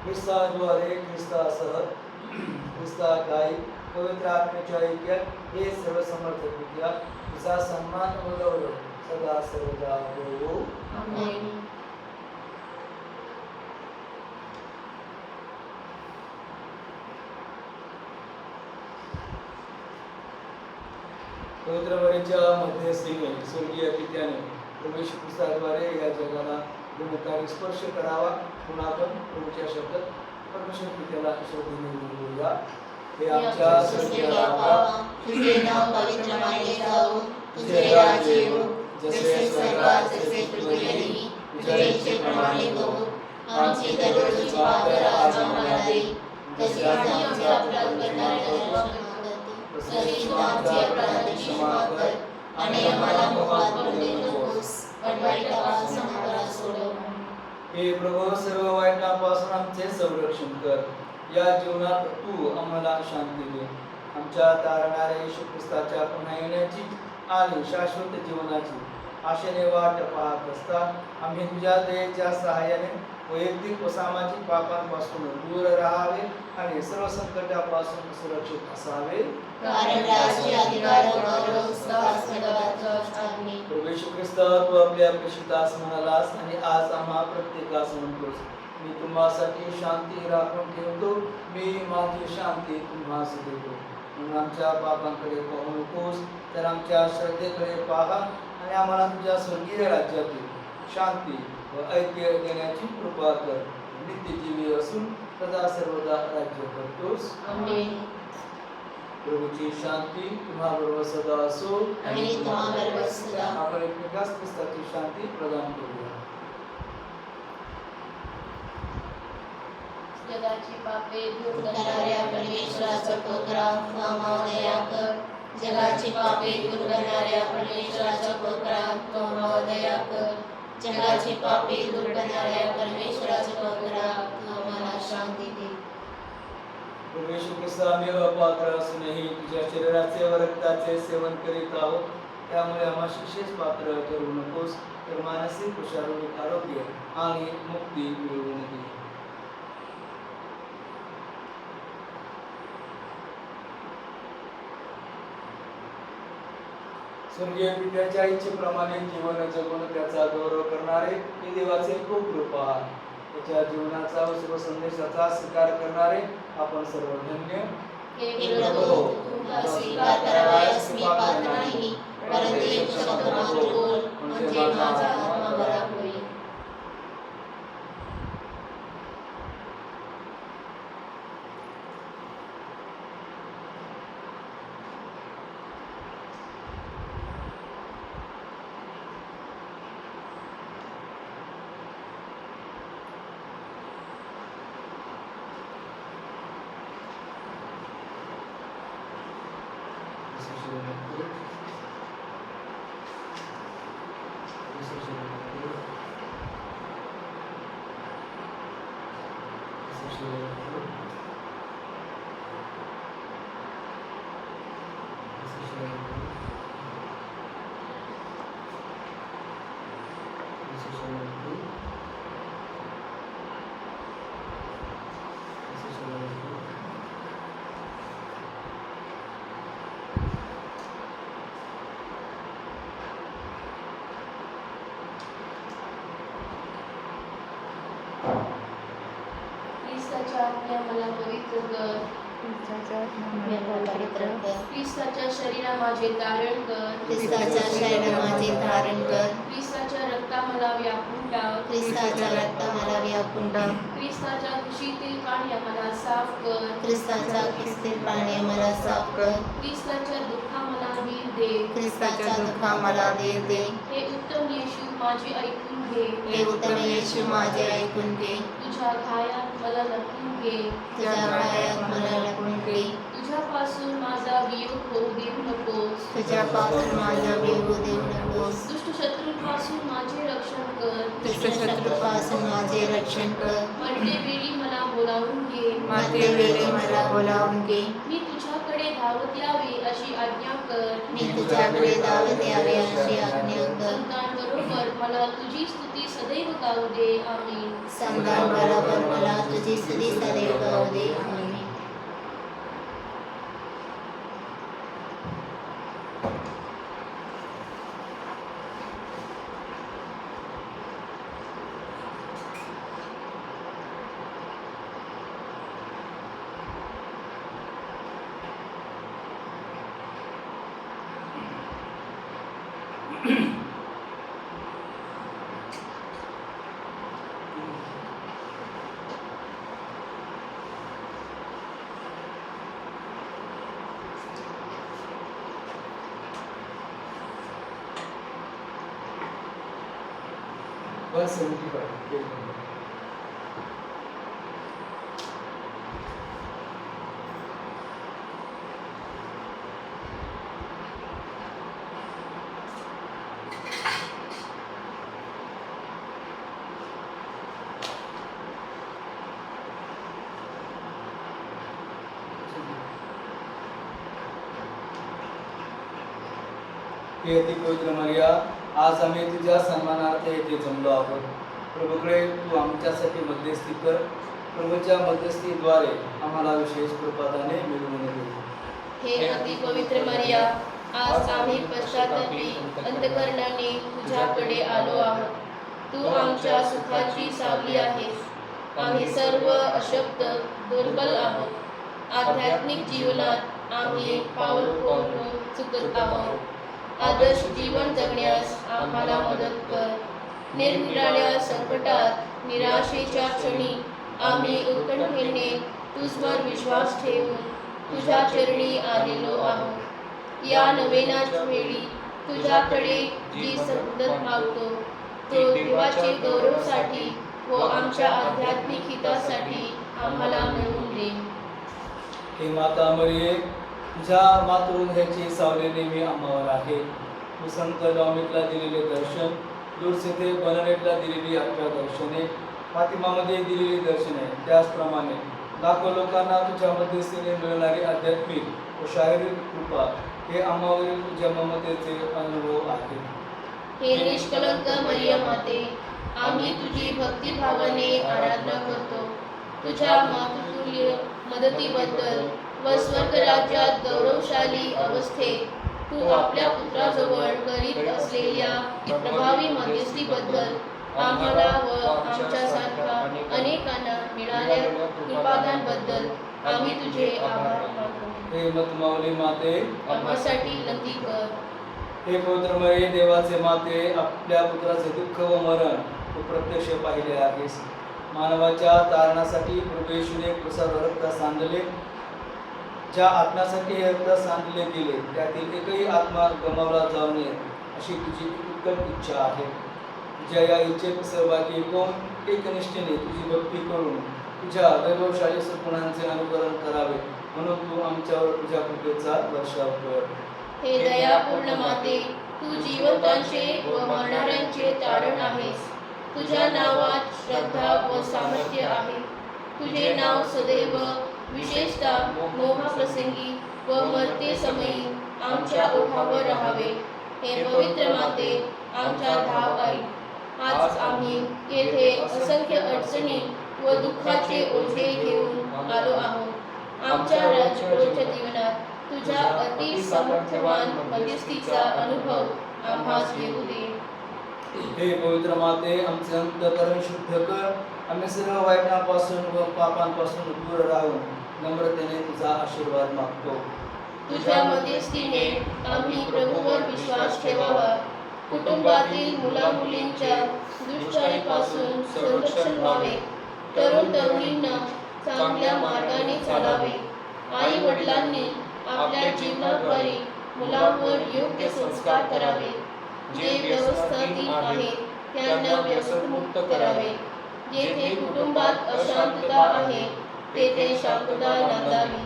ख्रिस्ताद्वारे, ख्रिस्तासह, ख्रिस्तागाई पवित्र आत्म्याच्या ऐक्यात हे सर्व समर्थ पित्या, तुझा सन्मान व गौरव सदा सर्वदा हो. आमेन. पवित्र वरेच्या मध्यस्थीने स्वर्गीय पित्याने प्रभू येशू ख्रिस्ताद्वारे या जगाला गुणकारी स्पर्श करावा. पुन्हा आपण प्रभूच्या शब्दात परमेश्वर पित्याला श्रद्धेने बोलूया. हे आमच्या स्वर्गीय बाबा, तुझे नाव पवित्र मानले जाओ, तुझे राज्य येवो, जसे स्वर्गात तसे पृथ्वीवरही तुझ्या इच्छेप्रमाणे हो. आमची दररोजची भाकर आज आम्हाला दे, तसेच आमचे अपराध करणाऱ्यांना तसेच आमचे अपराध क्षमा कर, आणि आम्हाला मोहात पडू देऊ नकोस, पण वाईटापासून आम्हाला सोडव. हे प्रभू, सर्व वाईटापासून आमचे संरक्षण कर. या जीवनात तू आम्हाला शांती दे. आमच्या तारणाऱ्या येशू ख्रिस्ताच्या पुन्हा येण्याची आणि शाश्वत जीवनाची आशेने वाट पाहत असता आम्ही तुझ्या दयेच्या सहाय्याने वैयक्तिक व सामाजिक पापांपासून दूर राहावे आणि सर्व संकटापासून सुरक्षित असावे. कारण राज्य, अधिकार व गौरव सदा आमेन. प्रभू येशू ख्रिस्त, तू आपल्या प्रेषितास म्हणालास आणि आज आम्हा प्रत्येकास म्हणतोस, मी तुम्हासाठी शांती राखून ठेवतो, मी माझी शांती तुम्हास देतो. म्हणून आमच्या पापांकडे पाहू नकोस, तर आमच्या श्रद्धेकडे पाहा आणि आम्हाला तुझ्या स्वर्गीय राज्यातील शांती व ऐक्य देण्याची कृपा कर. नित्यजीवी असून सदा सर्वदा राज्य करतोस. आमेन. प्रभूची शांती तुम्हाबरोबर सदा असो. आणि तुम्हाबरोबर सदा. आपण एकमेकास ख्रिस्ताची शांती प्रदान करूया. जगाची पापे दूर करणाऱ्या परमेश्वराचा कोकरा आम्हाला दया कर. जगाची पापे दूर करणाऱ्या परमेश्वराचा कोकरा आम्हाला दया कर. जगाची पापे दूर करणाऱ्या परमेश्वराचा कोकरा आम्हाला शांती दे. प्रभू येशू ख्रिस्त, आम्ही अपात्र असूनही तुझ्या शरीराचे व रक्ताचे सेवन करीत आहोत, त्यामुळे आम्हाला विशेष पात्र करू नकोस, तर मानसिक व शारीरिक आरोग्य आणि मुक्ती मिळवून दे. स्वर्गीय पित्याच्या इच्छेप्रमाणे जीवन जगून त्याचा गौरव करणारे हे देवाचे खूप कृपा. त्याच्या जीवनाचा व सर्व संदेशाचा स्वीकार करणारे आपण सर्व धन्य. हे प्रभू, तुमचा स्वीकार करावयास मी पात्र नाही, परंतु एक शब्द मात्र बोल, म्हणजे माझा आत्मा बरा होईल. ख्रिस्ताच्या आज्ञा मला पवित्र कर, ख्रिस्ताच्या शरीरा माझे धारण कर, ख्रिस्ताच्या शरीरा माझे धारण कर, ख्रिस्ताच्या रक्ता मला व्यापून टाक, ख्रिस्ताच्या रक्ता मला व्यापून टाक, ख्रिस्ताच्या कुशीतील पाणी मला साफ कर, ख्रिस्ताच्या ख्रिस्तील पाणी मला साफ कर, ख्रिस्ताच्या दुःखा मला धीर दे, ख्रिस्ताच्या दुःखा मला धीर दे. हे उत्तम येशू माझे ऐकून घे, हे उत्तम येशू माझे ऐकून घे, तुझ्या घायात मला लपवून घे, तुझ्या पायात मला लपवून घे, तुझ्यापासून माझा वियोग होऊ देऊ नकोस, तुझ्यापासून माझा वियोग देऊ नकोस, दुष्ट शत्रूंपासून माझे रक्षण कर, दुष्ट शत्रूपासून माझे रक्षण कर, मरतेवेळी मला बोलावून घे, मरते वेळी मला बोलावून घे, मी तुझ्याकडे धावत यावे अशी आज्ञा कर, मी तुझ्याकडे धावत यावे अशी आज्ञा कर, संतांबरोबर मला तुझी स्तुती सदैव गाऊ दे. आमीन. संतांबरोबर मला तुझी स्तुती सदैव गाऊ दे. आमीन. Verse 75. हे अति पवित्र मरिया, आज आम्ही तुझ्या सन्मानार्थ येथे जमलो आहोत. प्रभूकडे तू आमच्यासाठी मध्यस्थी कर. प्रभूच्या मध्यस्थीद्वारे आम्हाला विशेष कृपादाने मिळवून दे. हे अति पवित्र मरिया, आज आम्ही पश्चातापी अंतकरणाने तुझ्याकडे आलो आहोत. तू आमच्या सुखाची सावली आहेस. आम्ही सर्व अशक्त दुर्बल आहोत. आध्यात्मिक जीवनात आम्ही पाऊल पाऊल चुकत आहोत. आदर्श जीवन जगण्यास आम्हाला मदत कर. निरनिराळ्या संकटात निराशेच्या क्षणी आम्ही उत्कंठेने तुझवर विश्वास ठेवून तुझ्या चरणी आलेलो आहोत. या नवेनाच्या वेळी तुझ्याकडे जी सतत मागतो तो देवाचे गौरवसाठी व आमच्या आध्यात्मिक हितासाठी आम्हाला मिळवून दे. हे माता मरिये, तुझ्या मातृहृदयाची सावली नेहमी आम्हावर आहे. तू संत डॉमिटला दिलेले दर्शन, लुर्स येथे बननेटला दिलेली आख्या दर्शने, फातिमामध्ये दिलेली दर्शने, त्याचप्रमाणे लाखो लोकांना तुझ्या मध्यस्थीने मिळणारी आध्यात्मिक व शारीरिक कृपा हे आम्हावरील तुझ्या ममतेचे अनुभव आहे. हे निष्कलंक मरियम माते, आम्ही तुझी भक्तिभावाने आराधना करतो. तुझ्या मातृतुल्य मदतीबद्दल व स्वर्ग राज्यात गौरवशाली अवस्थेत तू आपल्या पुत्राजवळ करीत असलेल्या प्रभावी मध्यस्थीबद्दल आम्हाला व आमच्यासारख्या अनेकांना मिळालेल्या कृपादानाबद्दल आम्ही तुझे आभार मानतो. हे मतमावली माते, आम्हासाठी विनंती कर. हे पवित्रमय देवाचे माते, आपल्या पुत्राचे दुःख व मरण तू प्रत्यक्ष पाहिले आहेस. मानवाच्या तारणासाठी प्रभू येशूने प्रसाद रक्त सांडले. ज्या आत्म्यासाठी हे रक्त सांडले गेले त्यातील एकही आत्मा गमावला जाऊ नये अशी तुझी उत्कट इच्छा आहे. तुझ्या या इच्छेत सहभागी होऊन एकनिष्ठेने तुझी भक्ती करून तुझ्या वैभवशाली सद्गुणांचे अनुकरण करावे म्हणून तू आमच्यावर तुझ्या कृपेचा वर्षाव कर. हे दयापूर्ण माते, तू जिवंतांचे व मरणाऱ्यांचे तारण आहेस. तुझ्या नावात श्रद्धा व सामर्थ्य आहे. तुझे नाव सदैव विशेषतः मोहाप्रसंगी व मरते समयी आमच्या ओठावर राहावे. हे पवित्र माते, आमच्या धाव आई, आज आम्ही येथे असंख्य अडचणी व दुःखाचे ओझे घेऊन आलो आहोत. आमच्या रोजच्या जीवनात तुझ्या अति सामर्थ्यवान मध्यस्थीचा अनुभव आम्हास येऊ दे. हे पवित्र माते, आमचे अंतःकरण शुद्ध कर. आम्ही सर्व वाईटापासून व पापांपासून दूर राहून नम्रतेने तुझा आशीर्वाद मागतो. तुझ्या मध्यस्थीने आम्ही प्रभूवर विश्वास ठेवावा. कुटुंबातील मुलामुलींच्या दुष्टाईपासून संरक्षण व्हावे. तरुण तरुणींना चांगल्या मार्गाने चालावे. आई वडिलांनी आपल्या जीवनाद्वारे मुलांवर योग्य संस्कार करावे. जे व्यवस्थातील आहेत त्यांना व्यसनमुक्त करावे. जेथे कुटुंबात अशांतता आहे तेथे शांतता नांदावी.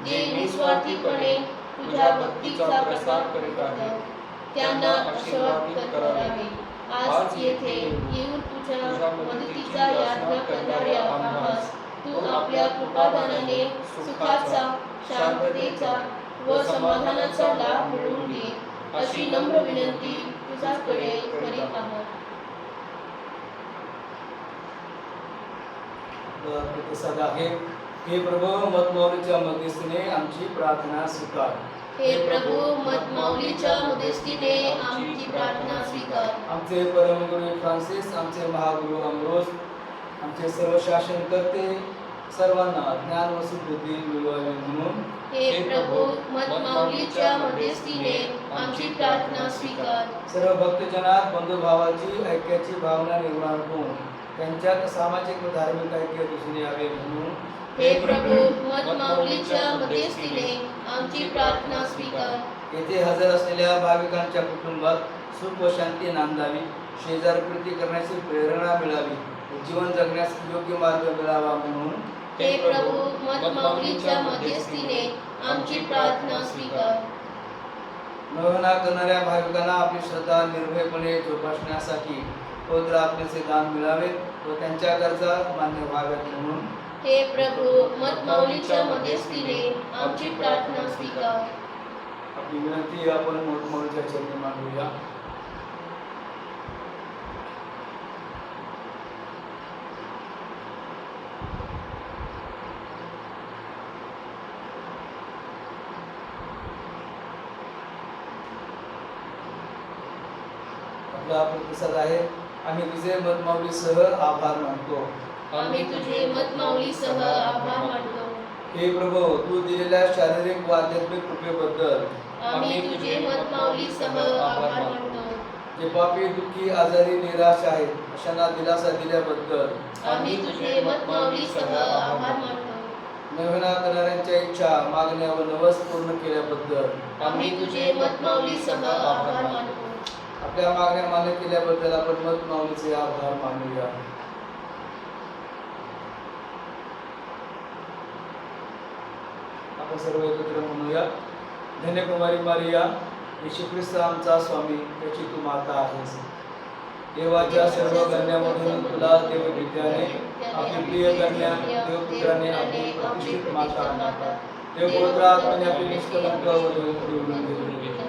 जे निस्वार्थीपणे तुझ्या भक्तीचा प्रसार करीत आहेत त्यांना आशीर्वादित करावे. आज येथे येऊन तुझ्या मदतीचा याचना करणाऱ्या आम्हास तू आपल्या कृपादानाने सुखाचा, शांततेचा व समाधानाचा लाभ मिळवून दे अशी नम्र विनंती तुझ्याकडे करीत आहोत. प्रतिसाद आहे. हे प्रभू, मतमावलीच्या मध्यस्थीने आमची प्रार्थना स्वीकार. हे प्रभू, मतमाऊलीच्या मध्यस्थीने आमची प्रार्थना स्वीकार. आमचे परमगुरू फ्रान्सिस, आमचे महागुरू अमरोज, आमचे सर्व शासनकर्ते सर्वांना ज्ञान व सुबुद्धी मिळवावी म्हणून हे प्रभू, मतमाऊलीच्या मध्यस्थीने आमची प्रार्थना स्वीकार. सर्व भक्तजनात बंधुभावाची ऐक्याची भावना निर्माण होऊन त्यांच्यात सामाजिक व धार्मिक ऐक्य दिसून यावे म्हणून हे प्रभू, मतमाऊलीच्या मध्यस्थीने आमची प्रार्थना स्वीकार. येथे हजर असलेल्या भाविकांच्या कुटुंबात सुख व शांती नांदावी. शेजार प्रीती करण्याची प्रेरणा मिळावी. जीवन जगण्यास योग्य मार्ग मिळावा म्हणून हे प्रभू, मतमाऊलीच्या मध्यस्थीने आमची प्रार्थना स्वीकार. नवना करणाऱ्या भाविकांना आपली श्रद्धा निर्भयपणे जोपासण्यासाठी पवित्र आत्म्याचे दान मिळावे व त्यांच्या गरजा मान्य व्हाव्यात म्हणून हे प्रभू, मतमाऊलीच्या मध्यस्थीने आमची प्रार्थना स्वीकार. आपली विनंती आपण मोठमोठ्या चरणी मांडूया. आपला प्रतिसाद आहे. आम्ही तुझे मतमाऊलीसह आभार मानतो. आम्ही तुझे मतमाऊलीसह आभार मानतो. हे प्रभू, तू दिलेल्या शारीरिक व आध्यात्मिक कृपेबद्दल आम्ही तुझे मतमाऊलीसह आभार मानतो. जे पापी, दुःखी, आजारी, निराश आहेत अशांना दिलासा दिल्याबद्दल आम्ही तुझे मतमाऊलीसह आभार मानतो. नवना करणाऱ्यांच्या इच्छा, मागण्या व नवस पूर्ण केल्याबद्दल आम्ही तुझे मतमाऊलीसह आभार मानतो. आपल्या मागण्या मान्य केल्याबद्दल आपण मतमाऊलीचे आभार मानूया. आपण सर्व एकत्र म्हणूया. धन्यकुमारी मारिया, येशू ख्रिस्त आमचा स्वामी, त्याची तू माता आहेस. देवाच्या सर्व कन्यामधून तुला देवविद्याने आपली प्रिय कन्या देवपुत्राने आपली प्रतिष्ठित माता देवपुत्र आत्म्याने आपली निष्कलंक वधू निवडून घेतली.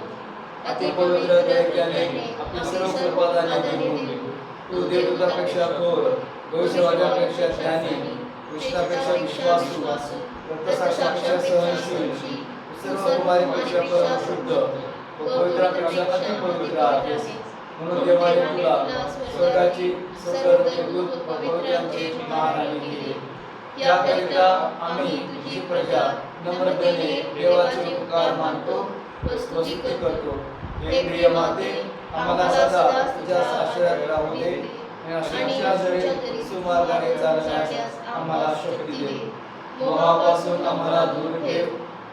अति पवित्र दैत्याने आपली सर्व कृपादाने जिंकून तू देवदूतापेक्षा थोर, भविष्यवाण्यापेक्षा ज्ञानी, कृष्णापेक्षा विश्वासू, रक्तसाक्षापेक्षा सहनशील, सर्व कुमारीपेक्षा परमशुद्ध व पवित्रापेक्षा अतिपवित्र आहेस. म्हणून देवाने तुला स्वर्गाची सर्वदूत व पवित्रांची महाराणी केली. याकरिता आम्ही तुझी प्रजा नम्रतेने देवाचे उपकार मानतो व स्तुती करतो. हे प्रिय माते, आम्हाला सदा तुझ्या आश्रयात राहू दे आणि अशा जरी सुमार्गाने चालण्यास आम्हाला शक्ती दे. मोहापासून आम्हाला दूर ठेव,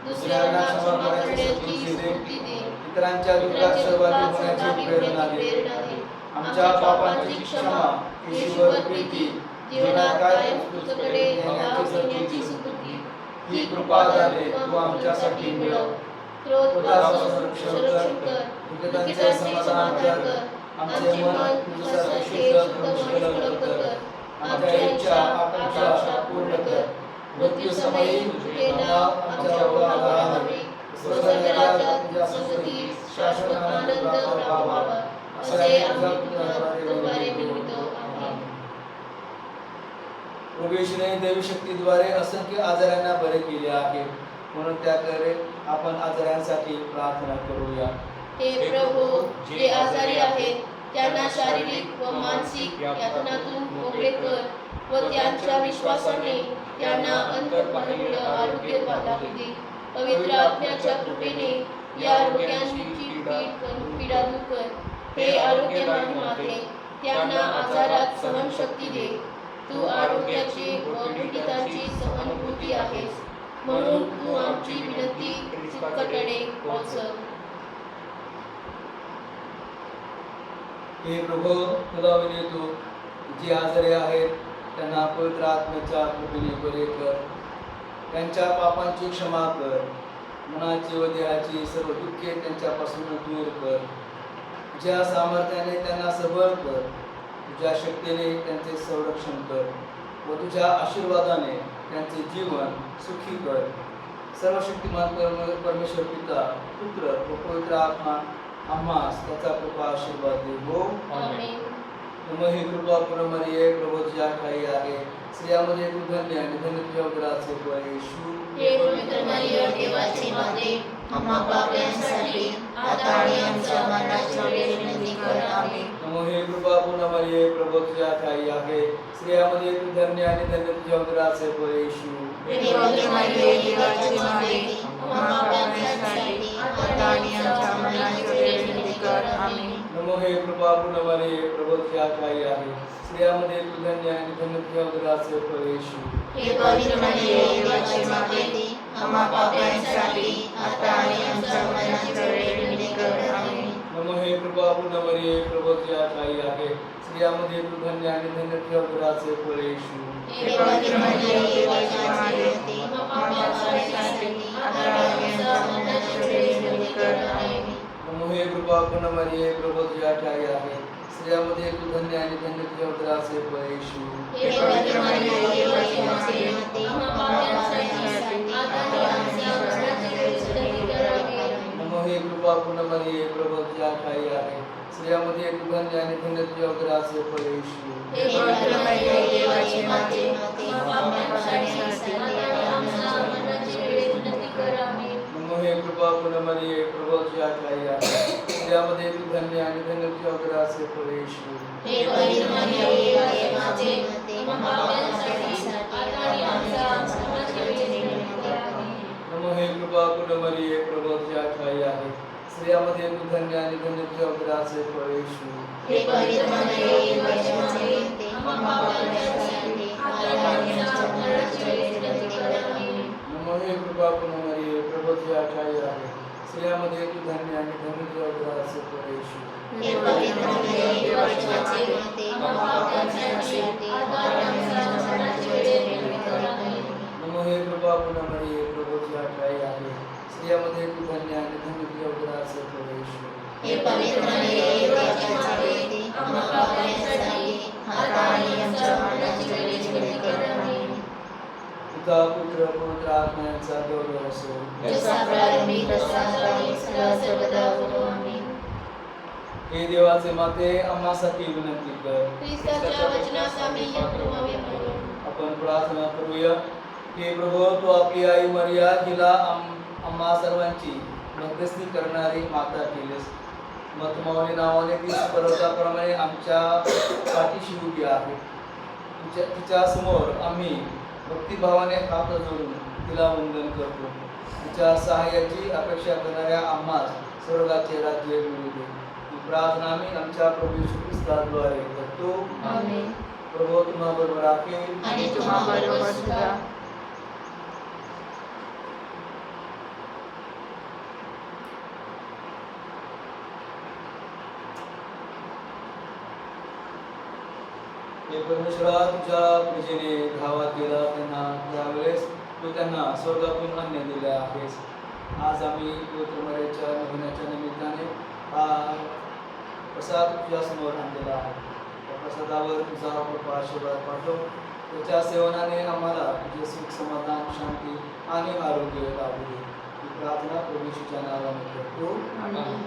दुसऱ्यांना क्षमा करण्याची शक्ती दे, इतरांच्या दुःखात सहभागी होण्याची प्रेरणा दे. आमच्या पापांची क्षमा, ईश्वर प्रीती, जीवनात काय तुझ्याकडे नेण्याची सुकृती, ही कृपा झाले तू आमच्यासाठी मिळव. क्रोधापासून रक्षण कर, दुःखितांचे समाधान कर, आमचे मन तुझ्यासारखे शुद्ध व निष्कलंक कर. आमच्या इच्छा आकांक्षा पूर्ण कर. मृत्यूसमयी तुझे नाव आमच्या आधारावे, स्वर्गराज्यात तुझ्या संगतीत शाश्वत आनंद प्राप्त व्हावा, असे आम्ही तुझ्याद्वारे विनवितो. आमेन. प्रभू येशूने दैवी शक्तीद्वारे असंख्य आजारांना बरे केले आहे, म्हणून त्याकडे आपण आजारांसाठी प्रार्थना करूया. हे प्रभू, जे आजारी आहेत त्यांना शारीरिक व मानसिक यातनातून मोकळे कर व त्यांच्या विश्वासाने त्यांना अंतःकरणाने आरोग्य लाभू दे. पवित्र आत्म्याच्या कृपेने या रोग्यांची पीडा दूर कर. हे आरोग्यवान माते, त्यांना आजारात सहनशक्ती दे. तू आरोग्याची व पीडितांची सहानुभूती आहेस, म्हणून तू आमची विनंती तुझ्याकडे पोहोचव. हे प्रभू, तुला विनवतो, जे आजारी आहेत त्यांना पवित्र आत्म्याच्या कृपेने बरे कर. त्यांच्या पापांची क्षमा कर. मनाची व देहाची सर्व दुःखे त्यांच्यापासून दूर कर. तुझ्या सामर्थ्याने त्यांना सबळ कर. तुझ्या शक्तीने त्यांचे संरक्षण कर व तुझ्या आशीर्वादाने त्यांचे जीवन सुखी कर. सर्वशक्तिमान परमेश्वर पिता, पुत्र व पवित्र आत्मा आम्हास त्याचा कृपा आशीर्वाद दे. हो आमेन. नमः हे कृपा पूर्ण मरिये, प्रभू तुझ्या ठाई आहे. स्त्रियांमध्ये तू धन्य आणि धन्य तुझ्या उदराचे फळ येशू. हे पवित्र मरिया, देवाची माते, आम्हा पाप्यांसाठी आता आणि आमच्या मरणाच्या वेळी विनंती कर. आमेन. नमः हे कृपा पूर्ण मरिये, प्रभू तुझ्या ठाई आहे. स्त्रियांमध्ये तू धन्य आणि धन्य तुझ्या उदराचे फळ येशू. हे पवित्र मरिया, देवाची माते, आम्हा पाप्यांसाठी आता आणि आमच्या मरणाच्या वेळी विनंती कर. आमेन. नमः हे कृपा पूर्ण मरिये, प्रभू तुझ्या ठाई आहे. स्त्रियांमध्ये तू धन्य आणि धन्य तुझ्या उदराचे फळ येशू. हे पवित्र मरिया, देवाची माते, आम्हा पाप्यांसाठी आता आणि आमच्या मरणाच्या वेळी विनंती कर. आमेन. नमः हे कृपा पूर्ण मरिये, प्रभू तुझ्या ठाई आहे. स्त्रियांमध्ये तू धन्य आणि धन्य तुझ्या उदराचे फळ येशू. हे पवित्र मरिया, देवाची माते, आम्हा पाप्यांसाठी आता आणि आमच्या मरणाच्या वेळी विनंती कर. आमेन. नमः हे कृपा पूर्ण मरिये, प्रभू तुझ्या ठाई आहे. स्त्रियांमध्ये तू धन्य आणि धन्य तुझ्या उदराचे फळ येशू. हे पवित्र मरिया, देवाची माते, आम्हा पाप्यांसाठी आता आणि आमच्या मरणाच्या वेळी विनंती कर. आमेन. नमः हे कृपा पूर्ण मरिये, प्रभू तुझ्या ठाई आहे. स्त्रियांमध्ये तू धन्य आणि धन्य तुझ्या उदराचे फळ येशू. हे पवित्र मरिया, देवाची माते, आम्हा पाप्यांसाठी आता आणि आमच्या मरणाच्या वेळी विनंती कर. आमेन. नमः हे कृपा पूर्ण मरिये, प्रभू तुझ्या ठाई आहे. स्त्रियांमध्ये तू धन्य आणि धन्य तुझ्या उदराचे फळ येशू. हे पवित्र मरिया, देवाची माते, आम्हा पाप्यांसाठी आता आणि आमच्या मरणाच्या वेळी विनंती कर. आमेन. नमः हे कृपा पूर्ण मरिये, प्रभू तुझ्या ठाई आहे. स्त्रियांमध्ये तू धन्य आणि धन्य तुझ्या उदराचे फळ येशू. हे पवित्र मरिया, देवाची माते, आम्हा पाप्यांसाठी आता आणि आमच्या मरणाच्या वेळी विनंती कर. आमेन. नमः हे कृपा पूर्ण मरिये, प्रभू तुझ्या ठाई आहे. स्त्रियांमध्ये तू धन्य आणि धन्य तुझ्या उदराचे फळ येशू. हे पवित्र मरिया, देवाची माते, आम्हा पाप्यांसाठी आता आणि आमच्या मरणाच्या वेळी विनंती कर. आमेन. नमः हे कृपा पूर्ण मरिये, प्रभू तुझ्या ठाई आहे. स्त्रियांमध्ये तू धन्य आणि धन्य तुझ्या उदराचे फळ येशू. हे पवित्र मरिया, देवाची माते, आम्हा पिता पुत्र पवित्र आत्मा यांचा गौरव असो. जसा प्रारंभी तसा आणि सदा सर्वदा होतो. आमीन. हे देवाचे माते आम्हासाठी विनंती कर. ख्रिस्ताच्या वचनास आम्ही योग्य व्हावे म्हणून आपण प्रार्थना करूया. हे प्रभू, तू आपली आई मरिया हिला आम्हा सर्वांची मध्यस्थी करणारी माता केलीस. मतमावली नावाने ती पर्वताप्रमाणे आमच्या पाठीशी उभी आहे. तिच्या समोर आम्ही भक्तिभावाने हात जोडून तिला वंदन करतो. तिच्या सहाय्याची अपेक्षा करणाऱ्या आम्हास स्वर्गाचे राज्य मिळू दे. ही प्रार्थना आम्ही आमच्या प्रभू येशू ख्रिस्ताद्वारे करतो. आमीन. प्रभू तुम्हा बरोबर आहे आणि तुम्हाबरोबर सुद्धा. हे परमेश्वरा, तुझ्या प्रजेने धावा केला त्यांना त्यावेळेस तू त्यांना स्वर्गातून अन्न दिले आहेस. आज आम्ही पवित्र मर्याच्या महिन्याच्या निमित्ताने हा प्रसाद तुझ्या समोर आणलेला आहे. त्या प्रसादावर तुझा कृपा आशीर्वाद पाठव. त्याच्या सेवनाने आम्हाला तुझे सुख समाधान शांती आणि आरोग्य लाभू दे. ही प्रार्थना प्रभू येशूच्या नावाने करतो. आमीन.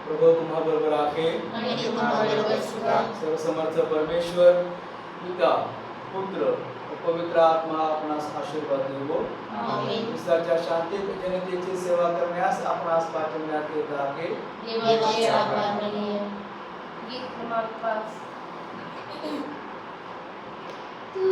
प्रभू तुम्हा बरोबर आहे आणि तुम्हाबरोबर सुद्धा. सर्वसमर्थ परमेश्वर पिता पुत्र व पवित्र आत्मा आपणास आशीर्वाद देवो. आमीन. ख्रिस्ताच्या शांतीत जनतेची सेवा करण्यास आपणास पाठवण्यात येत आहे. देवाचे आभार मानूया. गीत क्रमांक 5. तू